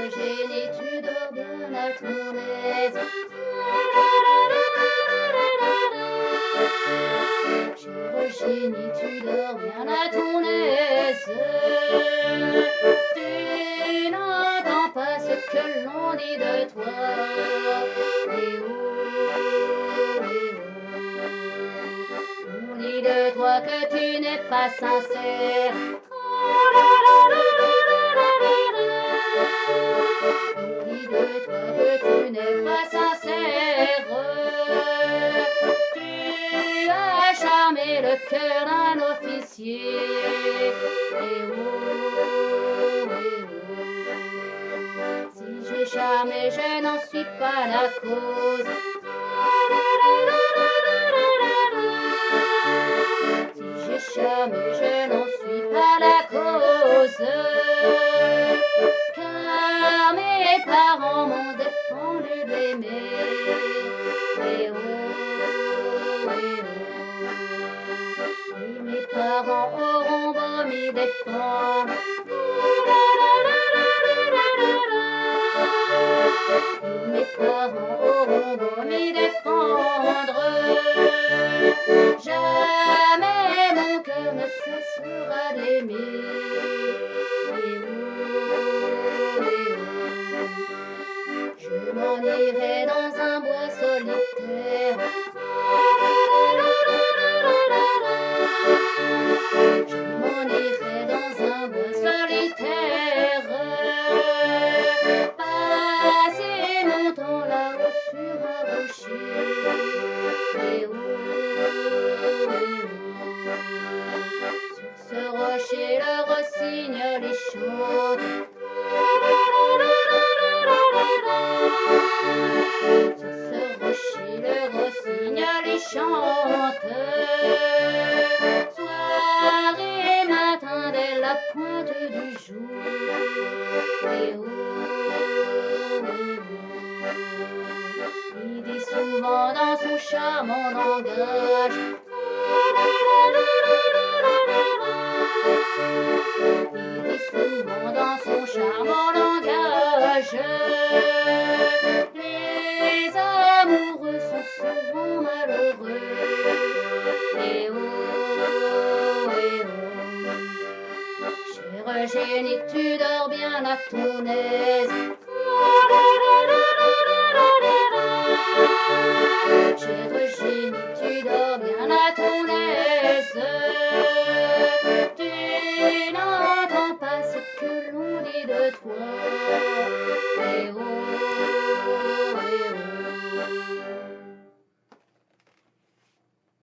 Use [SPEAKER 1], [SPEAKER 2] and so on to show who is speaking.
[SPEAKER 1] Génie, tu dors bien à ton aise. Chère Génie, tu dors bien à ton aise. Tu n'entends pas ce que l'on dit de toi. Eh oh, eh oh. On dit de toi que tu n'es pas sincère. On dit de toi que tu n'es pas sincère. Tu as charmé le cœur d'un officier. Eh oh, eh oh. Si j'ai charmé, je n'en suis pas la cause. Si j'ai charmé, je n'en suis pas la cause. Car mes parents m'ont défendu de l'aimer. Eh oh, eh oh. Et mes parents auront beau m'y défendre. Et mes parents auront beau m'y défendre. Jamais mon cœur ne cessera d'aimer. Eh oh, eh oh. Je m'en irai dans un bois solitaire. Je m'en irai dans un bois solitaire. Passer mon temps là-haut sur un rocher. Eh oh, eh oh. Sur ce rocher, le rossignol y chante. Sur ce rocher, le rossignol y chante. Soir et matin dès la pointe du jour. Eh oh, eh oh. Il dit souvent dans son charmant langage. Il dit souvent dans son charmant langage. Les amoureux sont souvent malheureux. Eh oh, eh oh. Chère Génie, tu dors bien à ton aise. Chère Génie, tu dors bien à ton aise. Tu n'entends pas ce que l'on dit de toi.